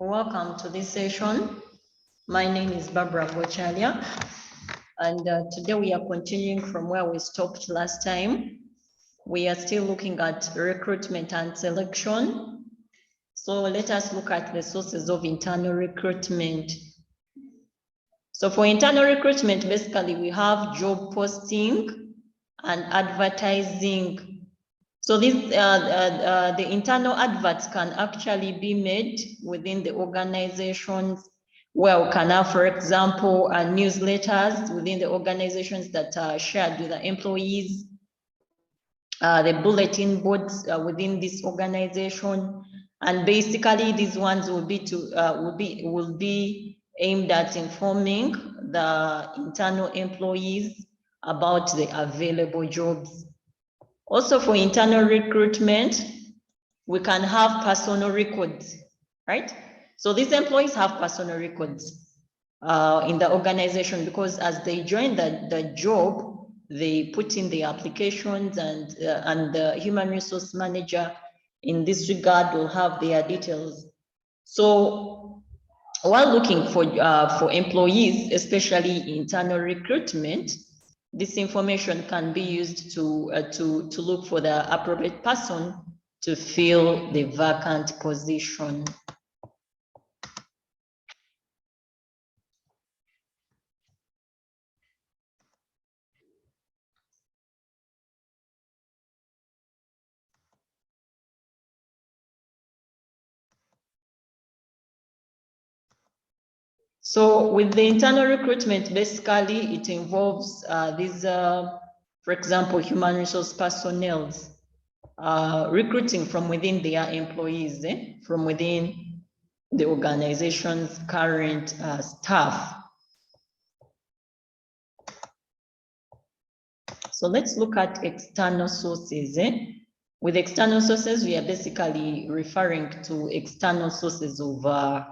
Welcome to this session. My name is Barbara Bochalia, and today we are continuing from where we stopped last time. We are still looking at recruitment and selection. So let us look at the sources of internal recruitment. So for internal recruitment, basically we have job posting and advertising. So the internal adverts can actually be made within the organizations, where we can have, for example, newsletters within the organizations that are shared with the employees, the bulletin boards within this organization, and basically these ones will be aimed at informing the internal employees about the available jobs. Also for internal recruitment, we can have personal records, right? So these employees have personal records in the organization, because as they join the job, they put in the applications, and the human resource manager in this regard will have their details. So while looking for employees, especially internal recruitment, this information can be used to look for the appropriate person to fill the vacant position. So with the internal recruitment, basically it involves these, for example, human resource personnel recruiting from within their employees, from within the organization's current staff. So let's look at external sources. With external sources, we are basically referring to external sources of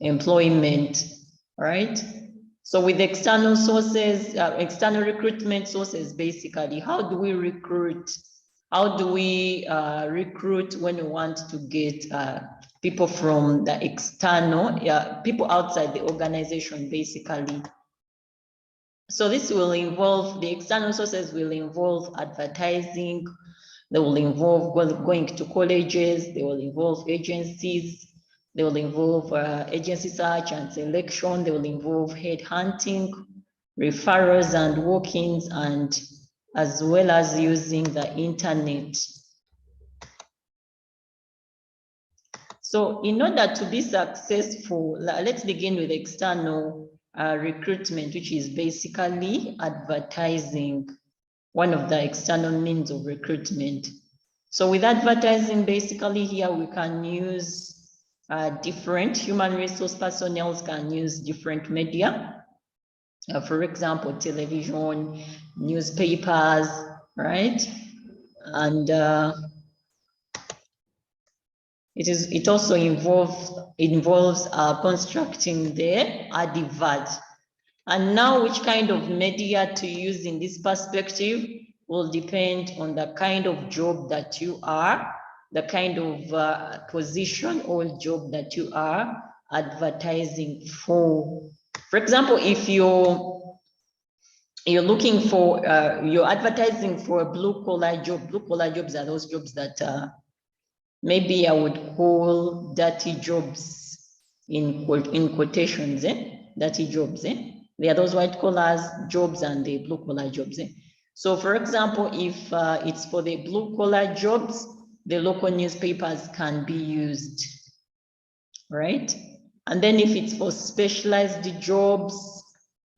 employment, right? So with external sources, external recruitment sources, basically, how do we recruit? How do we recruit when we want to get people from the external, people outside the organization, basically? So this will involve, the external sources will involve advertising, they will involve going to colleges, they will involve agencies, they will involve agency search and selection, they will involve headhunting, referrals and walk-ins, and as well as using the internet. So in order to be successful, let's begin with external recruitment, which is basically advertising, one of the external means of recruitment. So with advertising, basically here we can use different human resource personnel can use different media. For example, television, newspapers, right? And it also involves constructing the advert. And now which kind of media to use in this perspective will depend on the kind of job that you are, the kind of position or job that you are advertising for. For example, if you're looking for, you're advertising for a blue-collar job. Blue-collar jobs are those jobs that maybe I would call dirty jobs in quotations, dirty jobs. There are those white collars jobs and the blue collar jobs. So for example, if it's for the blue collar jobs, the local newspapers can be used, right? And then if it's for specialized jobs,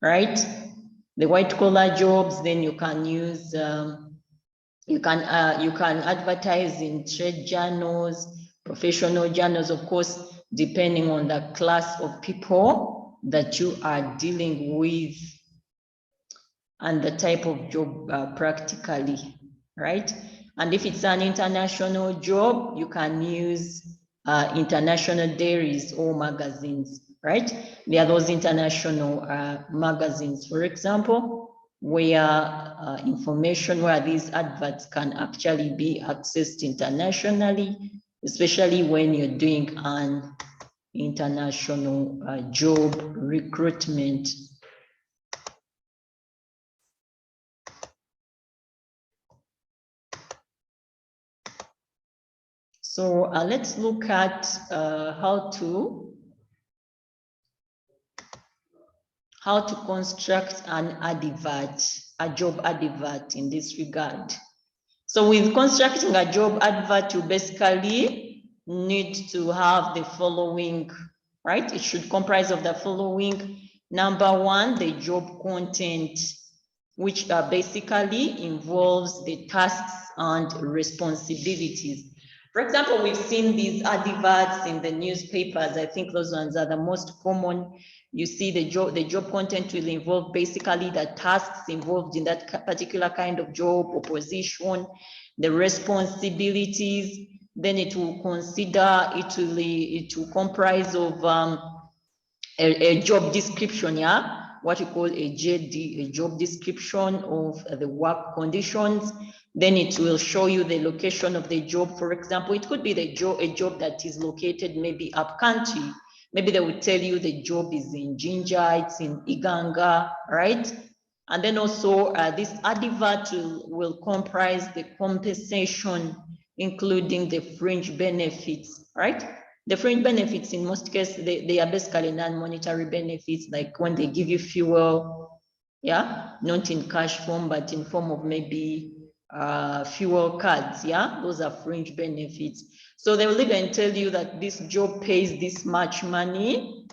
right? The white collar jobs, then you can use, you can advertise in trade journals, professional journals, of course, depending on the class of people that you are dealing with and the type of job practically, right? And if it's an international job, you can use international diaries or magazines, right? There are those international magazines, for example, where information, where these adverts can actually be accessed internationally, especially when you're doing an international job recruitment. So let's look at how to construct an advert, a job advert in this regard. So with constructing a job advert, you basically need to have the following, right? It should comprise of the following. Number one, the job content, which basically involves the tasks and responsibilities. For example, we've seen these adverts in the newspapers. I think those ones are the most common. You see the job content will involve basically the tasks involved in that particular kind of job or position, the responsibilities. Then it will consider, it will comprise of a job description, yeah, what you call a JD, a job description of the work conditions. Then it will show you the location of the job. For example, it could be a job that is located maybe up country. Maybe they will tell you the job is in Jinja, it's in Iganga, right? And then also this advert will comprise the compensation, including the fringe benefits, right? The fringe benefits, in most cases, they are basically non-monetary benefits, like when they give you fuel, yeah, not in cash form, but in form of maybe fuel cards, yeah, those are fringe benefits. So they will even tell you that this job pays this much money,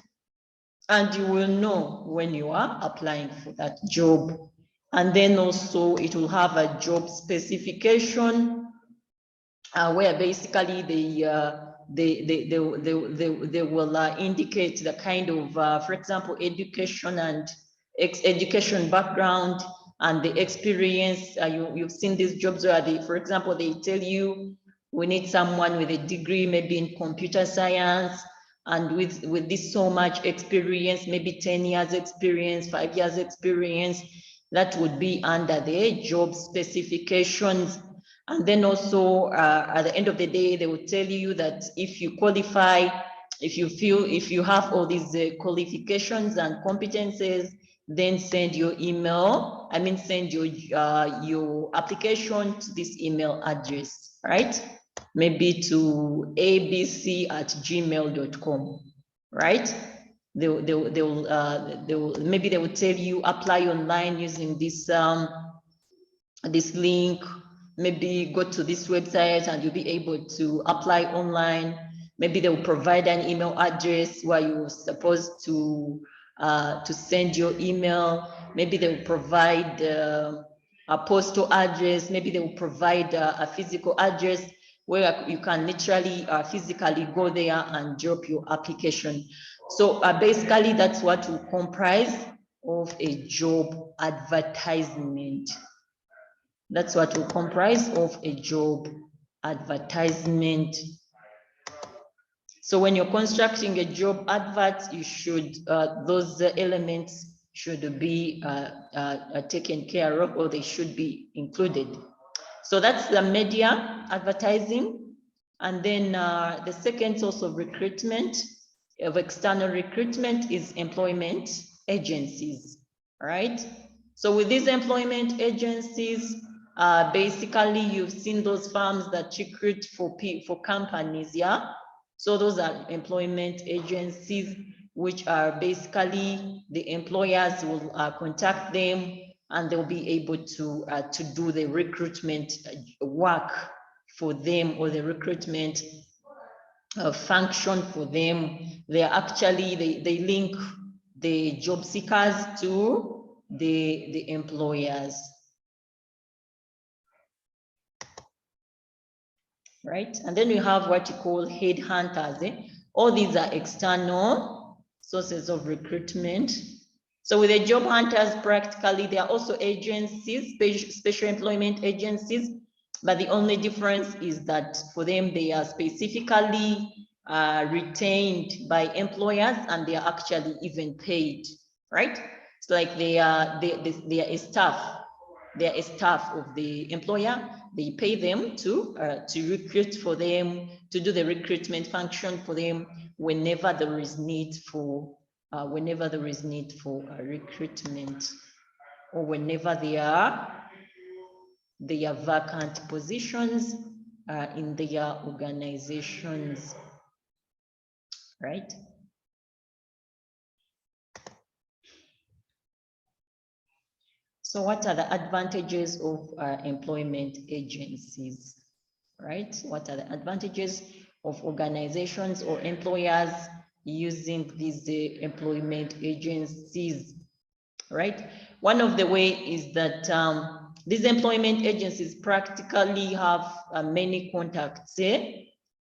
and you will know when you are applying for that job. And then also it will have a job specification where basically they will indicate the kind of, for example, education and education background and the experience. You've seen these jobs where they, for example, they tell you we need someone with a degree, maybe in computer science, and with this so much experience, maybe 10 years experience, 5 years experience, that would be under the job specifications. And then also at the end of the day, they will tell you that if you qualify, if you have all these qualifications and competences, then send your email. I mean, send your application to this email address, right? Maybe to abc@gmail.com, right? Maybe they will tell you apply online using this this link. Maybe go to this website and you'll be able to apply online. Maybe they will provide an email address where you're supposed to send your email. Maybe they will provide a postal address. Maybe they will provide a physical address where you can literally physically go there and drop your application. So basically that's what will comprise of a job advertisement. That's what will comprise of a job advertisement. So when you're constructing a job advert, you should, those elements should be taken care of, or they should be included. So that's the media advertising. And then the second source of recruitment, of external recruitment, is employment agencies, right? So with these employment agencies, basically you've seen those firms that recruit for companies, yeah? So those are employment agencies, which are basically the employers will contact them, and they'll be able to do the recruitment work for them, or the recruitment function for them. They are actually, they link the job seekers to the employers. Right? And then we have what you call headhunters. All these are external sources of recruitment. So with the job hunters, practically, they are also agencies, special employment agencies, but the only difference is that for them, they are specifically retained by employers, and they are actually even paid, right? It's like they are a staff. They are a staff of the employer. They pay them to recruit for them, to do the recruitment function for them. whenever there is need for recruitment, or whenever there are vacant positions in their organizations, right? So what are the advantages of employment agencies, right? What are the advantages of organizations or employers using these employment agencies, right? One of the way is that these employment agencies practically have many contacts,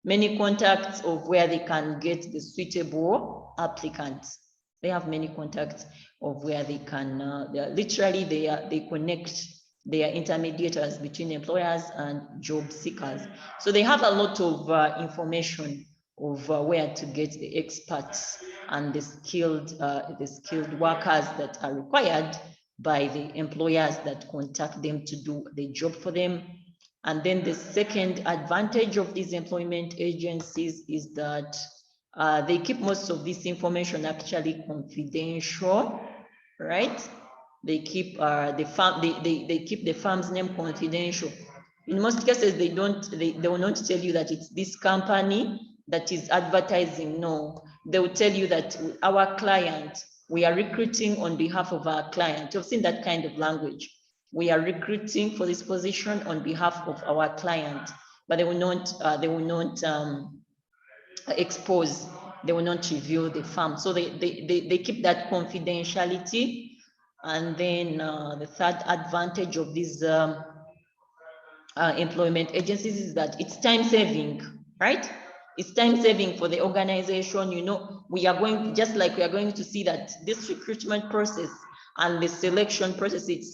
many contacts of where they can get the suitable applicants. They have many contacts of where they can, they connect, they are intermediators between employers and job seekers. So they have a lot of information of where to get the experts and the skilled workers that are required by the employers that contact them to do the job for them. And then the second advantage of these employment agencies is that they keep most of this information actually confidential, right? They keep they keep the firm's name confidential. In most cases, they will not tell you that it's this company that is advertising. No, they will tell you that our client, we are recruiting on behalf of our client. You've seen that kind of language. We are recruiting for this position on behalf of our client, but they will not expose, they will not reveal the firm. So they keep that confidentiality. And then the third advantage of these employment agencies is that it's time saving, right? It's time saving for the organization. You know, we are going, just like we are going to see that this recruitment process and the selection process, it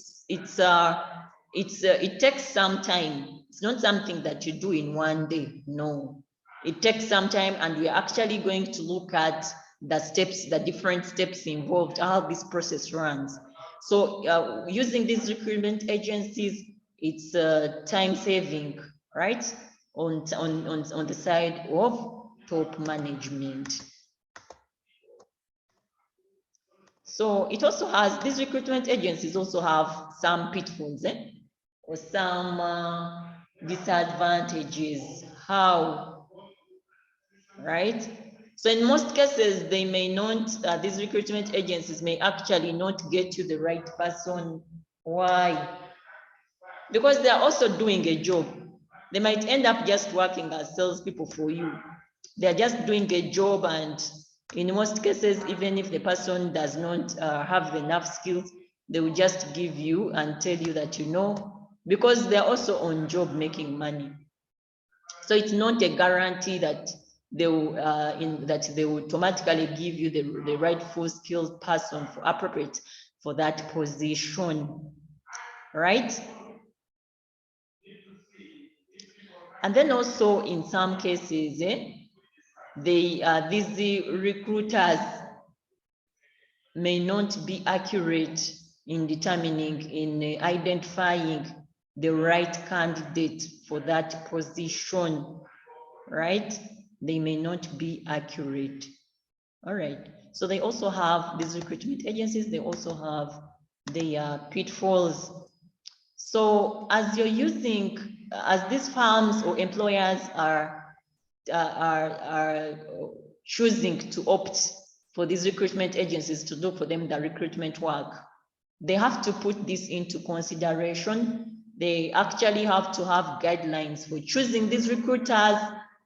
takes some time. It's not something that you do in one day. No, it takes some time, and we are actually going to look at the steps, the different steps involved, how this process runs. So using these recruitment agencies, it's time saving, right? On the side of top management. So it also has, these recruitment agencies also have some pitfalls, or some disadvantages. How, right? So in most cases, they may not, these recruitment agencies may actually not get you the right person. Why? Because they are also doing a job. They might end up just working as salespeople for you. They're just doing a job, and in most cases, even if the person does not have enough skills, they will just give you and tell you that, you know, because they're also on job making money. So it's not a guarantee that they will automatically give you the rightful skilled person for appropriate for that position, right? And then also in some cases, these recruiters may not be accurate in determining, in identifying the right candidate for that position, right? They may not be accurate. All right. So they also have, these recruitment agencies, they also have their pitfalls. So as you're using, as these firms or employers are choosing to opt for these recruitment agencies to do for them the recruitment work, they have to put this into consideration. They actually have to have guidelines for choosing these recruiters.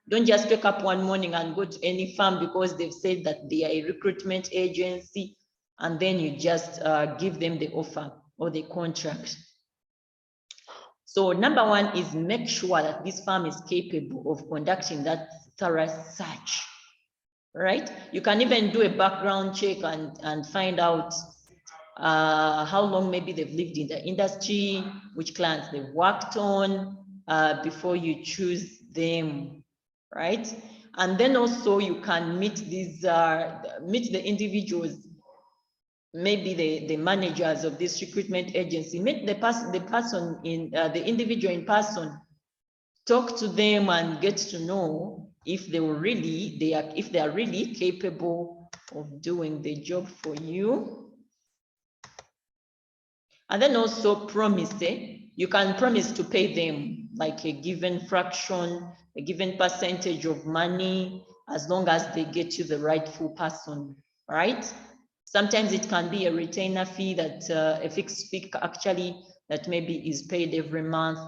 Don't just wake up one morning and go to any firm because they've said that they are a recruitment agency, and then you just give them the offer or the contract. So number one is make sure that this firm is capable of conducting that thorough search, right? You can even do a background check and find out how long maybe they've lived in the industry, which clients they've worked on before you choose them, right? And then also you can meet these, meet the individuals, maybe the managers of this recruitment agency, meet the person in the individual in person, talk to them and get to know if they are really capable of doing the job for you. And then also promise, you can promise to pay them like a given fraction, a given percentage of money, as long as they get you the rightful person, right? Sometimes it can be a retainer fee, that a fixed fee actually that maybe is paid every month.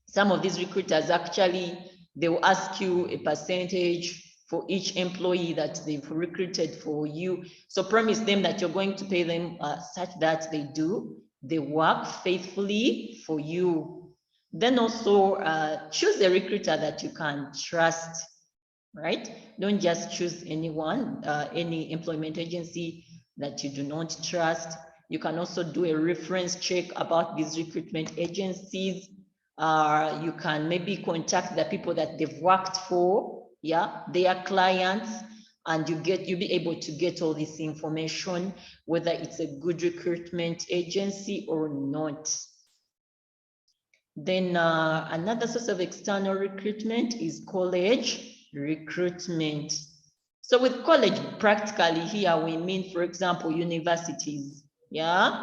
Some of these recruiters actually, they will ask you a percentage for each employee that they've recruited for you. So promise them that you're going to pay them such that they do the work faithfully for you. Then also choose a recruiter that you can trust, right? Don't just choose anyone, any employment agency that you do not trust. You can also do a reference check about these recruitment agencies. You can maybe contact the people that they've worked for, yeah, their clients, and you'll be able to get all this information, whether it's a good recruitment agency or not. Then another source of external recruitment is college recruitment. So with college, practically here we mean, for example, universities, yeah,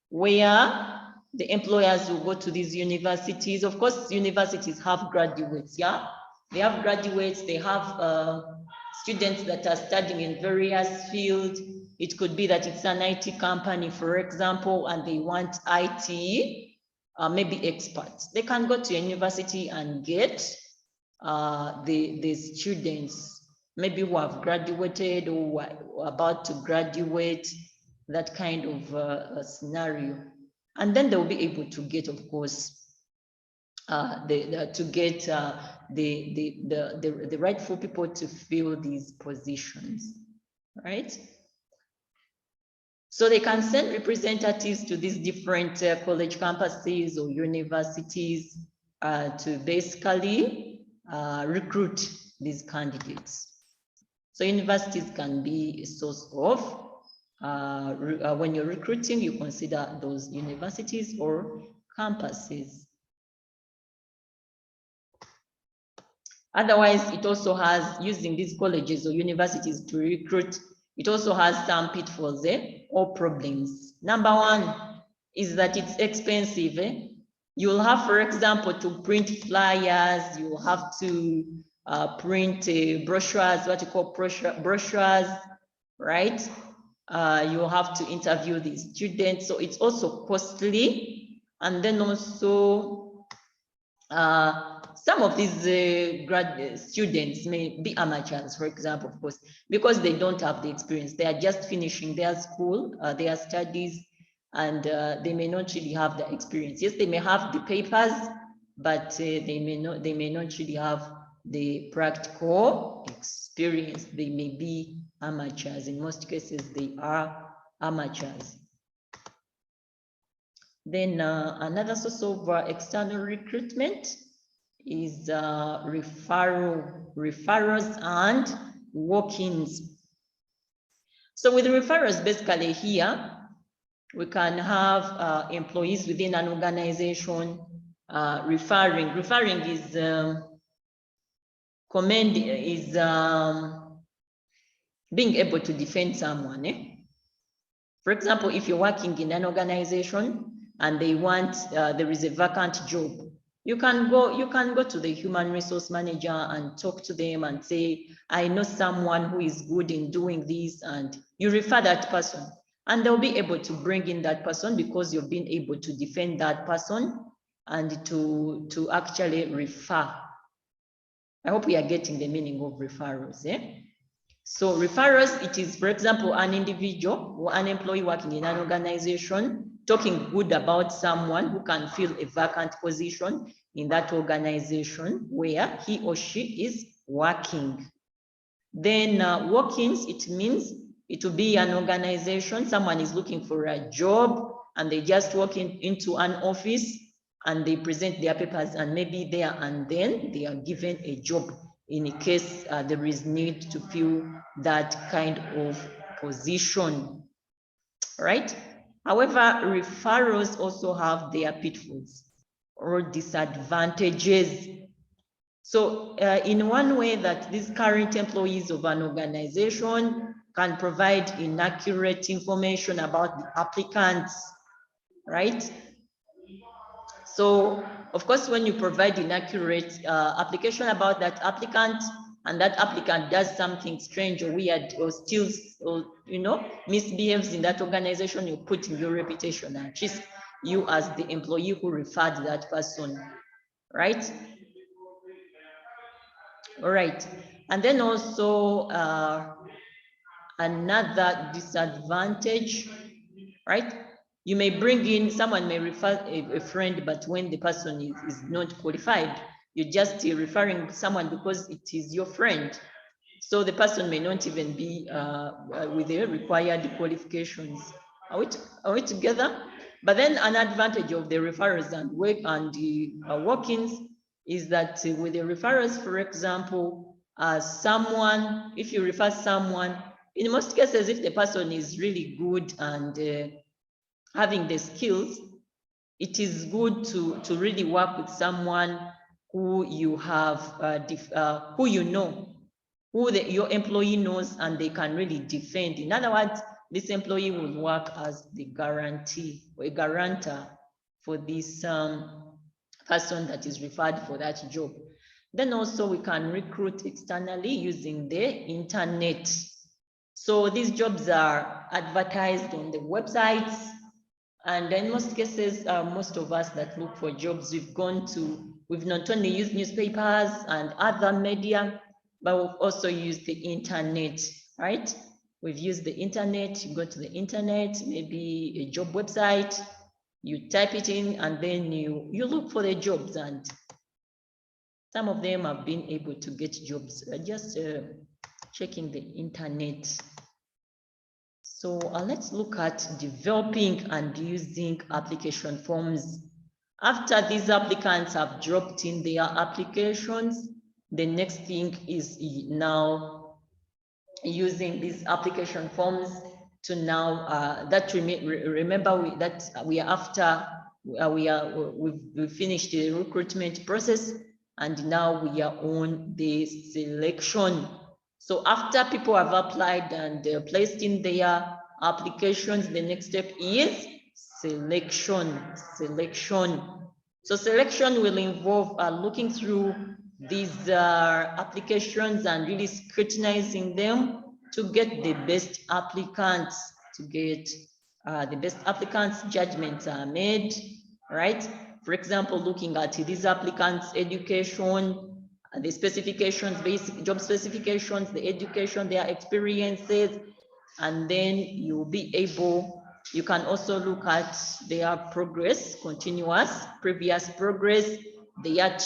where the employers will go to these universities. Of course, universities have graduates, yeah, they have graduates, they have students that are studying in various fields. It could be that it's an IT company, for example, and they want IT, maybe experts. They can go to a university and get the students maybe who have graduated or are about to graduate, that kind of scenario. And then they'll be able to get, of course, the rightful people to fill these positions, right? So they can send representatives to these different college campuses or universities to basically recruit these candidates. So universities can be a source of, when you're recruiting, you consider those universities or campuses. Otherwise, it also has, using these colleges or universities to recruit, it also has some pitfalls or problems. Number one is that it's expensive. You'll have, for example, to print flyers, you'll have to print brochures, what you call brochures, right? You'll have to interview the students, so it's also costly. And then also, some of these grad students may be amateurs, for example, of course, because they don't have the experience. They are just finishing their school, their studies, and they may not really have the experience. Yes, they may have the papers, but they may not really have the practical experience. They may be amateurs. In most cases, they are amateurs. Then another source of external recruitment is referrals and walk-ins. So with referrals, basically here, we can have employees within an organization referring. Referring is being able to defend someone. For example, if you're working in an organization and they want, there is a vacant job, you can go to the human resource manager and talk to them and say, I know someone who is good in doing this, and you refer that person, and they'll be able to bring in that person because you've been able to defend that person and to actually refer. I hope we are getting the meaning of referrals. So referrals, it is, for example, an individual or an employee working in an organization talking good about someone who can fill a vacant position in that organization where he or she is working. Then walk-ins, it means it will be an organization, someone is looking for a job and they just walk into an office and they present their papers, and maybe there and then they are given a job in case there is need to fill that kind of position, right? However, referrals also have their pitfalls or disadvantages. So in one way that these current employees of an organization can provide inaccurate information about the applicants, right? So of course, when you provide inaccurate application about that applicant, and that applicant does something strange or weird or steals or misbehaves in that organization, you're putting your reputation at risk, you as the employee who referred that person, right? All right. And then also another disadvantage, right? You may bring in, someone may refer a friend, but when the person is not qualified, you're just referring someone because it is your friend. So the person may not even be with the required qualifications. Are we together? But then an advantage of the referrals and work and the walk-ins is that with the referrals, for example, someone, if you refer someone, in most cases, if the person is really good and having the skills, it is good to really work with someone who you have, who you know, who your employee knows and they can really defend. In other words, this employee will work as the guarantee or a guarantor for this person that is referred for that job. Then also we can recruit externally using the internet. So these jobs are advertised on the websites, and in most cases, most of us that look for jobs, we've not only used newspapers and other media, but we've also used the internet, right? We've used the internet. You go to the internet, maybe a job website, you type it in, and then you look for the jobs, and some of them have been able to get jobs just checking the internet. So let's look at developing and using application forms. After these applicants have dropped in their applications, the next thing is now using these application forms to now remember that we are after we've finished the recruitment process, and now we are on the selection. So after people have applied and placed in their applications, the next step is selection. So selection will involve looking through these applications and really scrutinizing them to get the best applicants. Judgments are made, right? For example, looking at these applicants' education, the specifications, basic job specifications, the education, their experiences, and then you'll be able, you can also look at their progress, previous progress, their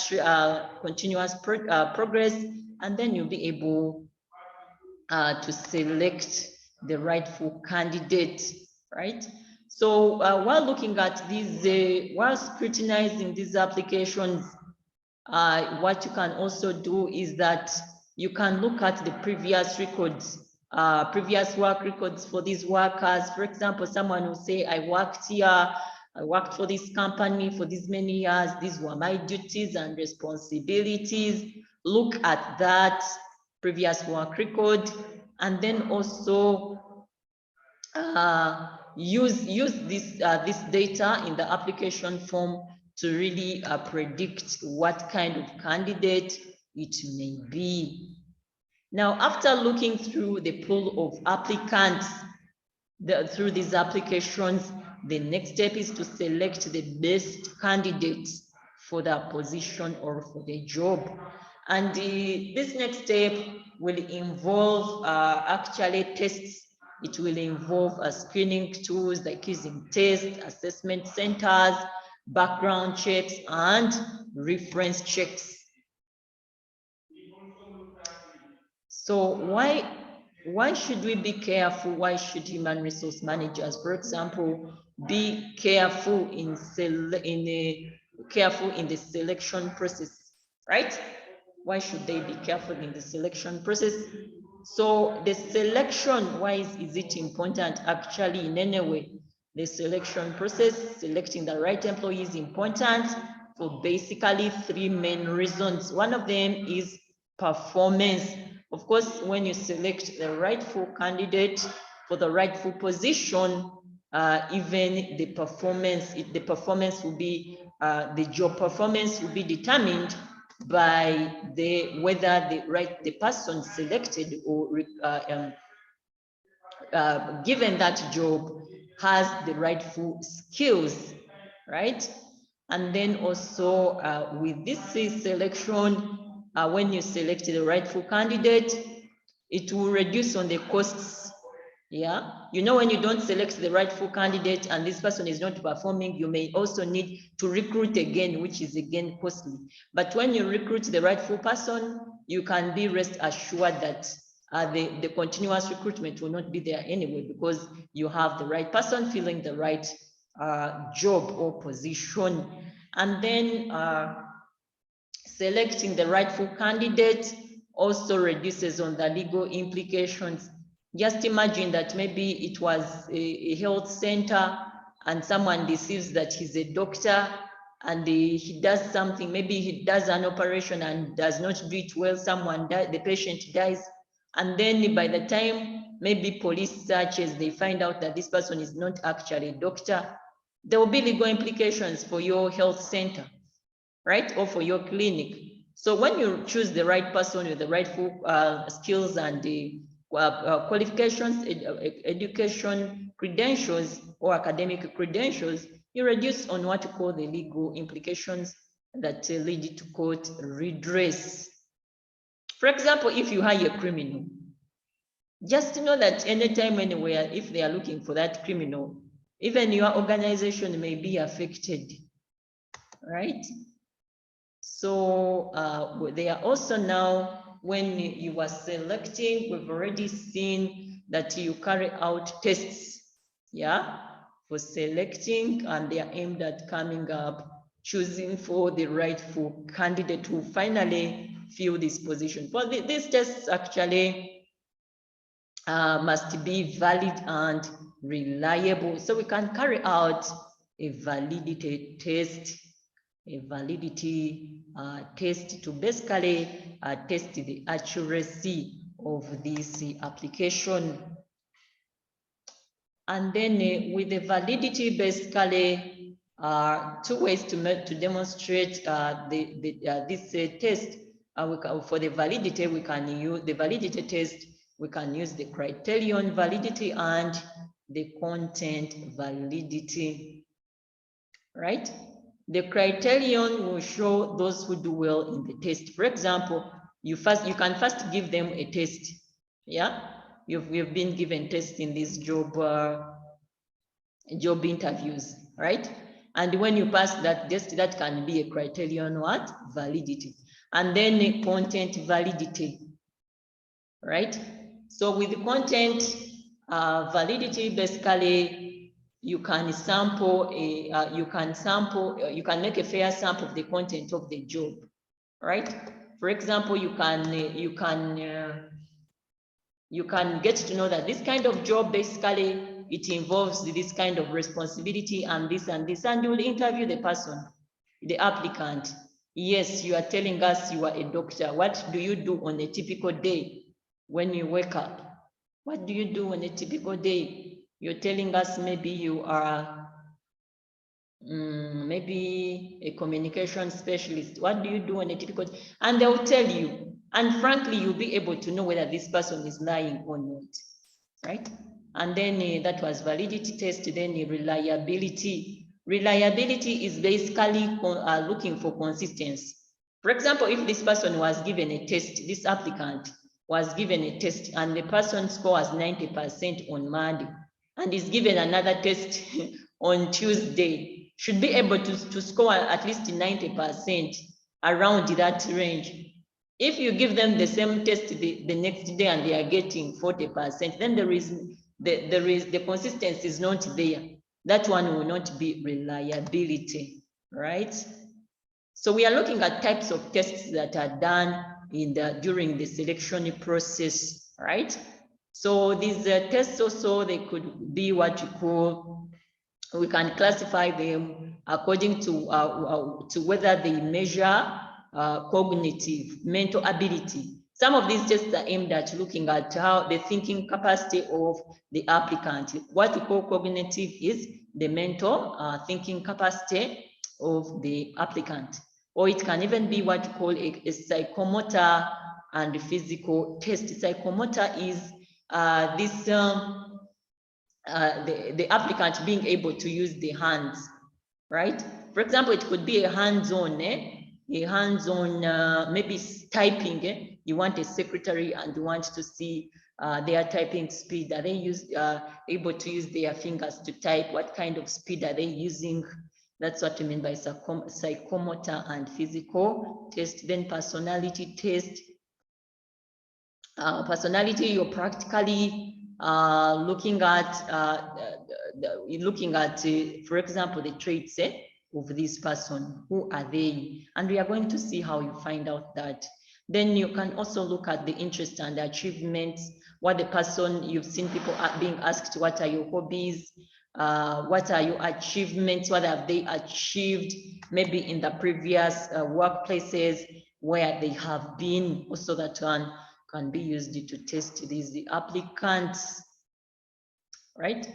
continuous progress, and then you'll be able to select the rightful candidate, right? So while looking at these, while scrutinizing these applications, what you can also do is that you can look at the previous records, previous work records for these workers. For example, someone will say, I worked here, I worked for this company for these many years, these were my duties and responsibilities. Look at that previous work record, and then also use this data in the application form to really predict what kind of candidate it may be. Now, after looking through the pool of applicants through these applications, the next step is to select the best candidates for the position or for the job. And this next step will involve actually tests. It will involve screening tools like using tests, assessment centers, background checks, and reference checks. So why should we be careful? Why should human resource managers, for example, be careful in the selection process, right? Why should they be careful in the selection process? So the selection, why is it important actually in any way? The selection process, selecting the right employee is important for basically three main reasons. One of them is performance. Of course, when you select the rightful candidate for the rightful position, even the performance will be, the job performance will be determined by whether the person selected or given that job has the rightful skills, right? And then also with this selection, when you select the rightful candidate, it will reduce on the costs. Yeah, you know, when you don't select the rightful candidate and this person is not performing, you may also need to recruit again, which is again costly. But when you recruit the rightful person, you can be rest assured that the continuous recruitment will not be there anyway, because you have the right person filling the right job or position. And then selecting the rightful candidate also reduces on the legal implications. Just imagine that maybe it was a health center and someone deceives that he's a doctor and he does something, maybe he does an operation and does not do it well, someone dies, the patient dies, and then by the time maybe police searches, they find out that this person is not actually a doctor, there will be legal implications for your health center, right? Or for your clinic. So when you choose the right person with the rightful skills and the qualifications, education credentials or academic credentials, you reduce on what you call the legal implications that lead to court redress. For example, if you hire a criminal, just know that anytime, anywhere, if they are looking for that criminal, even your organization may be affected, right? So they are also now, when you are selecting, we've already seen that you carry out tests, yeah, for selecting, and they are aimed at coming up, choosing for the rightful candidate who finally fill this position. Well, these tests actually must be valid and reliable. So we can carry out a validity test, to basically test the accuracy of this application. And then with the validity, basically two ways to demonstrate this test. For the validity, we can use the validity test. We can use the criterion validity and the content validity, right? The criterion will show those who do well in the test. For example, you can first give them a test. Yeah, you've been given tests in these job interviews, right? And when you pass that test, that can be a criterion what? Validity. And then a content validity, right? So with the content validity, basically you can make a fair sample of the content of the job, right? For example, you can get to know that this kind of job, basically it involves this kind of responsibility and this, and you will interview the person, the applicant. Yes, you are telling us you are a doctor. What do you do on a typical day when you wake up? What do you do on a typical day? You're telling us maybe you are maybe a communication specialist. What do you do on a typical day? And they'll tell you. And frankly, you'll be able to know whether this person is lying or not, right? And then that was validity test. Then reliability. Reliability is basically looking for consistency. For example, if this person was given a test, this applicant was given a test and the person scores 90% on Monday and is given another test on Tuesday, should be able to score at least 90% around that range. If you give them the same test the next day and they are getting 40%, then the consistency is not there. That one will not be reliability, right? So we are looking at types of tests that are done during the selection process, right? So these tests also, they could be what you call we can classify them according to whether they measure cognitive, mental ability. Some of these tests are aimed at looking at how the thinking capacity of the applicant. What we call cognitive is the mental thinking capacity of the applicant. Or it can even be what we call a psychomotor and physical test. Psychomotor is the applicant being able to use the hands, right? For example, it could be a hands-on, maybe typing. You want a secretary and you want to see their typing speed. Are they able to use their fingers to type? What kind of speed are they using? That's what we mean by psychomotor and physical test. Then personality test. Personality, you're practically looking at, for example, the traits of this person. Who are they? And we are going to see how you find out that. Then you can also look at the interest and the achievements. What the person, you've seen people being asked, what are your hobbies? What are your achievements? What have they achieved? Maybe in the previous workplaces where they have been. Also that one can be used to test the applicants, right?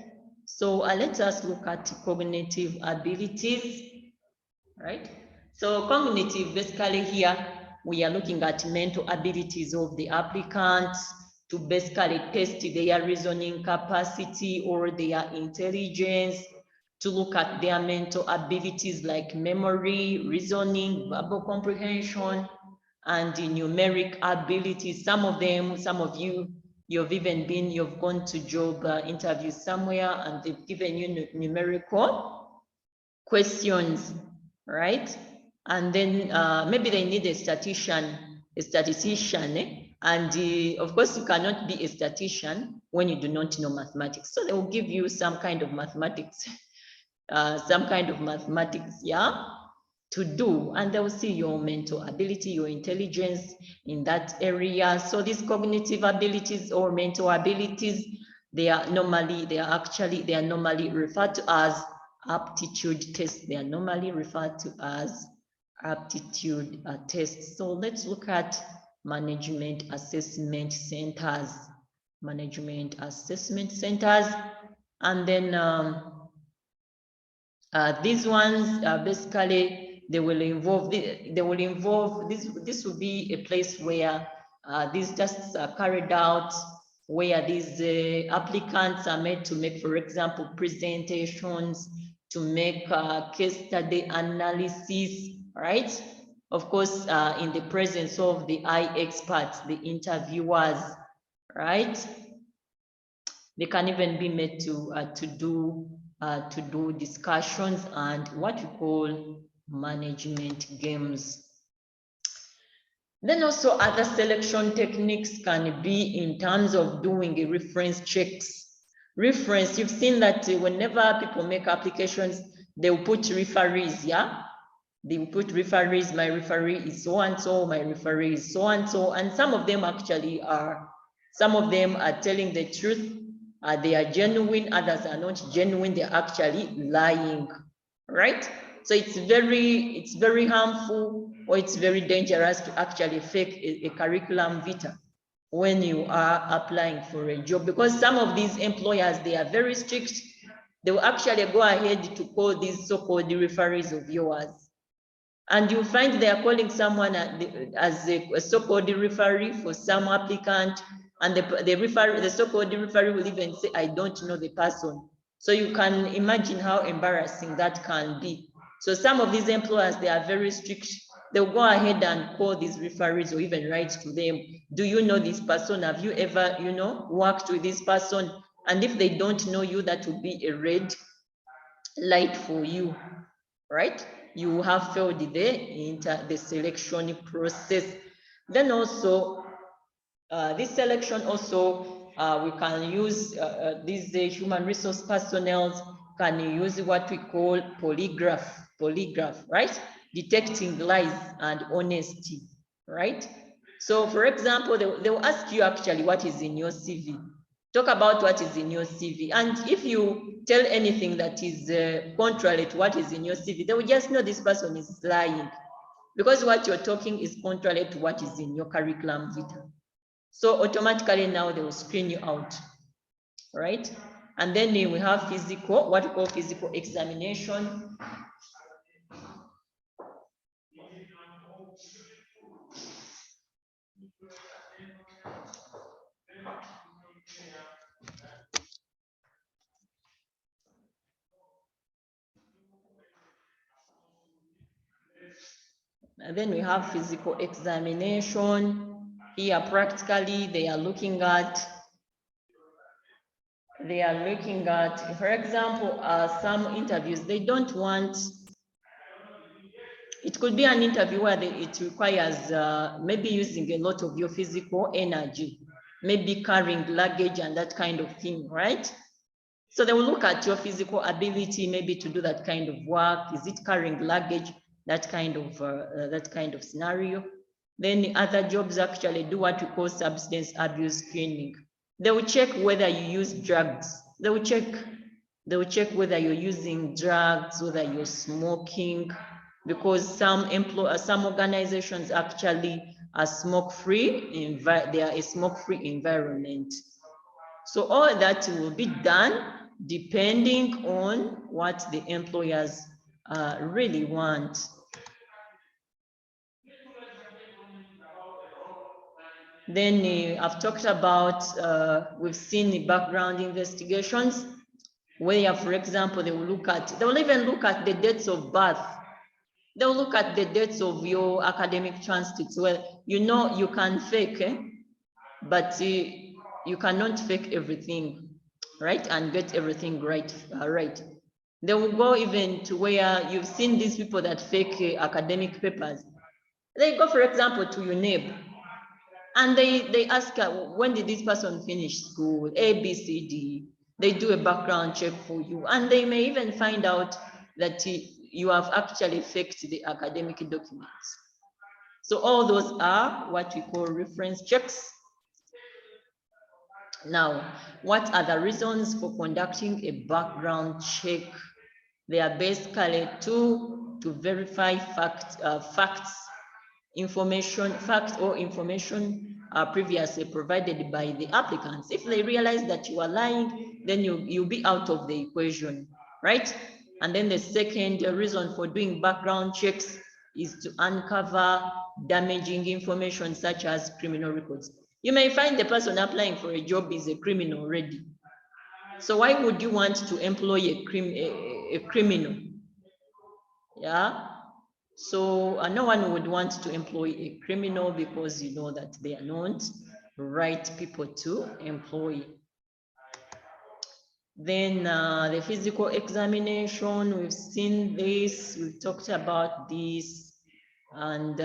So let us look at cognitive abilities, right? So cognitive, basically here, we are looking at mental abilities of the applicants to basically test their reasoning capacity or their intelligence, to look at their mental abilities like memory, reasoning, verbal comprehension, and the numeric abilities. Some of you, you've gone to job interviews somewhere and they've given you numerical questions, right? And then maybe they need a statistician, and of course you cannot be a statistician when you do not know mathematics. So they will give you some kind of mathematics, yeah, to do, and they will see your mental ability, your intelligence in that area. So these cognitive abilities or mental abilities, they are normally referred to as aptitude tests. They are normally referred to as aptitude tests. So let's look at management assessment centers. And then these ones basically they will involve this will be a place where these tests are carried out, where these applicants are made to make, for example, presentations, to make case study analysis, right? Of course, in the presence of the eye experts, the interviewers, right? They can even be made to do discussions and what we call management games. Then also other selection techniques can be in terms of doing a reference checks. Reference, you've seen that whenever people make applications, they will put referees, yeah? They will put referees, my referee is so-and-so, my referee is so-and-so, and some of them are telling the truth. They are genuine, others are not genuine, they're actually lying, right? So it's very harmful, or it's very dangerous to actually fake a curriculum vitae when you are applying for a job, because some of these employers, they are very strict. They will actually go ahead to call these so-called referees of yours. And you find they are calling someone as a so-called referee for some applicant, and the so-called referee will even say, I don't know the person. So you can imagine how embarrassing that can be. So some of these employers, they are very strict. They'll go ahead and call these referees or even write to them, do you know this person? Have you ever, worked with this person? And if they don't know you, that would be a red light for you, right? You have failed the selection process. Then also, this selection also, we can use these human resource personnel can use what we call polygraph, right? Detecting lies and honesty, right? So for example, they will ask you actually what is in your CV. Talk about what is in your CV. And if you tell anything that is contrary to what is in your CV, they will just know this person is lying, because what you're talking is contrary to what is in your curriculum vitae. So automatically now they will screen you out, right? And then we have physical, what we call physical examination. And then we have physical examination. Here, practically, they are looking at, for example, some interviews, they don't want, it could be an interview where it requires maybe using a lot of your physical energy, maybe carrying luggage and that kind of thing, right? So they will look at your physical ability, maybe to do that kind of work. Is it carrying luggage? That kind of scenario. Then the other jobs actually do what we call substance abuse screening. They will check whether you use drugs. They will check whether you're using drugs, whether you're smoking, because some organizations actually are smoke-free. They are a smoke-free environment. So all that will be done depending on what the employers really want. Then I've talked about, we've seen the background investigations, where, for example, they will even look at the dates of birth. They'll look at the dates of your academic transcripts. Well, you can fake, but you cannot fake everything, right? And get everything right. They will go even to where you've seen these people that fake academic papers. They go, for example, to your neighbor, and they ask, when did this person finish school? A, B, C, D. They do a background check for you, and they may even find out that you have actually faked the academic documents. So all those are what we call reference checks. Now, what are the reasons for conducting a background check? They are basically to verify facts previously provided by the applicants. If they realize that you are lying, then you'll be out of the equation, right? And then the second reason for doing background checks is to uncover damaging information such as criminal records. You may find the person applying for a job is a criminal already. So why would you want to employ a criminal? Yeah. So no one would want to employ a criminal, because you know that they are not right people to employ. Then the physical examination, we've seen this, we've talked about this, and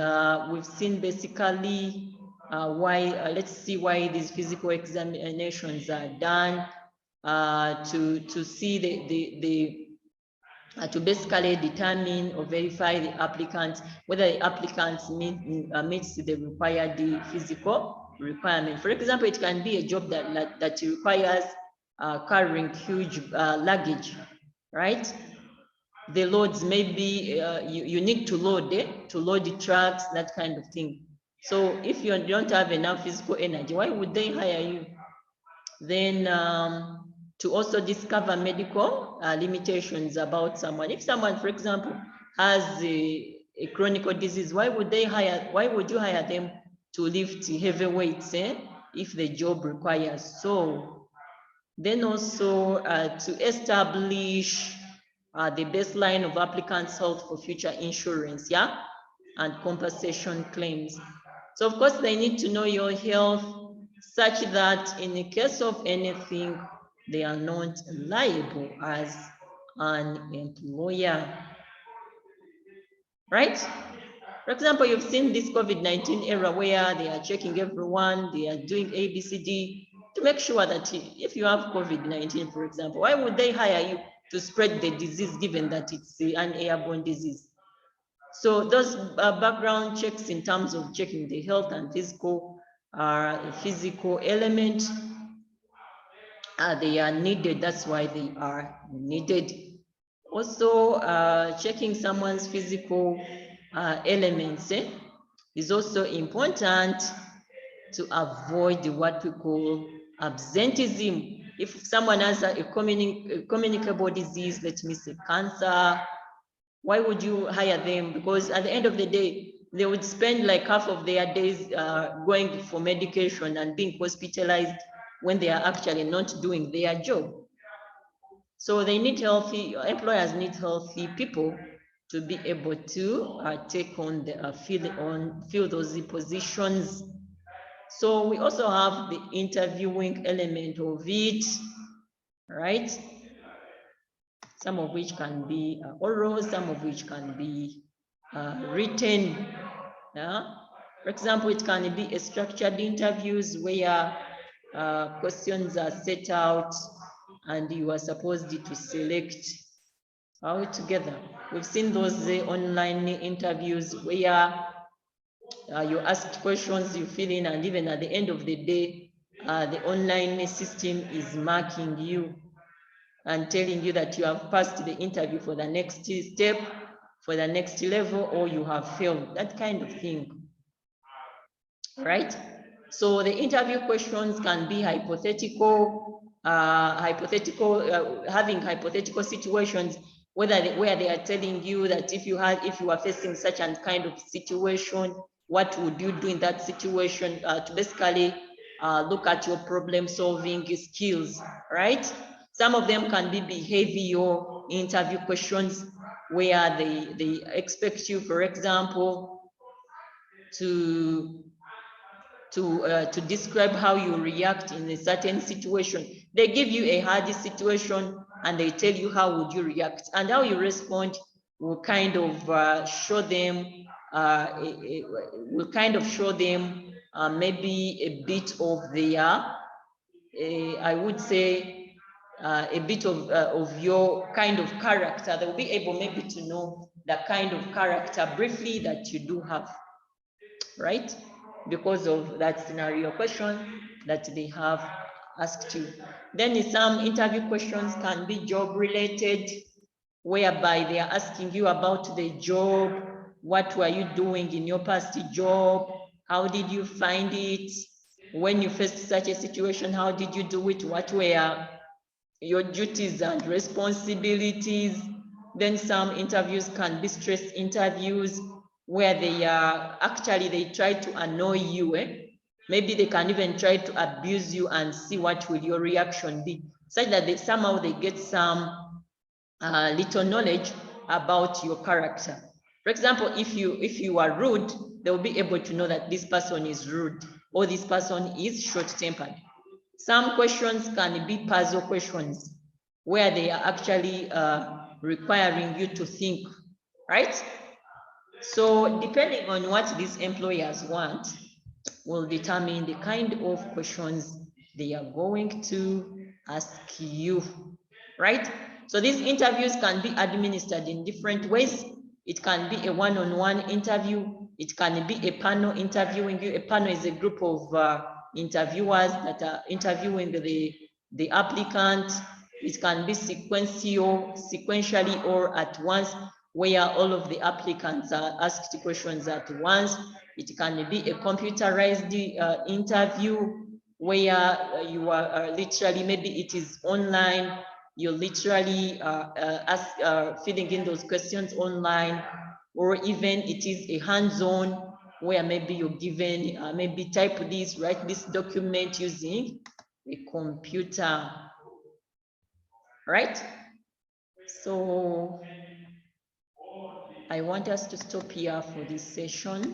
we've seen basically why, let's see why these physical examinations are done, to see to basically determine or verify the applicant, whether the applicant meets the required physical requirement. For example, it can be a job that requires carrying huge luggage, right? The loads, maybe you need to load the trucks, that kind of thing. So if you don't have enough physical energy, why would they hire you? Then to also discover medical limitations about someone. If someone, for example, has a chronic disease, why would you hire them to lift heavy weights if the job requires so? Then also to establish the baseline of applicants' health for future insurance, yeah, and compensation claims. So of course they need to know your health, such that in the case of anything, they are not liable as an employer, right? For example, you've seen this COVID-19 era where they are checking everyone, they are doing ABCD to make sure that if you have COVID-19, for example, why would they hire you to spread the disease, given that it's an airborne disease? So those background checks in terms of checking the health and physical element. they are needed. That's why they are needed. Also, checking someone's physical elements is also important to avoid what we call absenteeism. If someone has a communicable disease, let me say cancer, why would you hire them? Because at the end of the day, they would spend like half of their days going for medication and being hospitalized when they are actually not doing their job. So they need healthy, employers need healthy people to be able to take on the fill those positions. So we also have the interviewing element of it, right? Some of which can be oral, some of which can be written. Yeah? For example, it can be a structured interviews where questions are set out and you are supposed to select altogether. We've seen those online interviews where you asked questions, you fill in, and even at the end of the day, the online system is marking you and telling you that you have passed the interview for the next step, for the next level, or you have failed, that kind of thing, right? So the interview questions can be hypothetical, having hypothetical situations, where they are telling you that if you are facing such a kind of situation, what would you do in that situation, to basically look at your problem solving skills, right? Some of them can be behavioral interview questions where they expect you, for example, to describe how you react in a certain situation. They give you a hard situation and they tell you how would you react, and how you respond will kind of show them maybe a bit of their I would say a bit of your kind of character. They'll be able maybe to know the kind of character briefly that you do have, right? Because of that scenario question that they have asked you. Then some interview questions can be job related, whereby they are asking you about the job. What were you doing in your past job? How did you find it? When you faced such a situation, how did you do it? What were your duties and responsibilities? Then some interviews can be stress interviews, where they try to annoy you. Maybe they can even try to abuse you and see what will your reaction be, such that somehow they get some little knowledge about your character. For example, if you are rude, they'll be able to know that this person is rude or this person is short-tempered. Some questions can be puzzle questions, where they are actually requiring you to think, right? So depending on what these employers want will determine the kind of questions they are going to ask you, right? So these interviews can be administered in different ways. It can be a one-on-one interview. It can be a panel interviewing you. A panel is a group of interviewers that are interviewing the applicant. It can be sequentially or at once, where all of the applicants are asked questions at once. It can be a computerized interview, where you are literally, maybe it is online, you're literally filling in those questions online, or even it is a hands-on, where maybe you're given, maybe type this, write this document using a computer, right? So I want us to stop here for this session.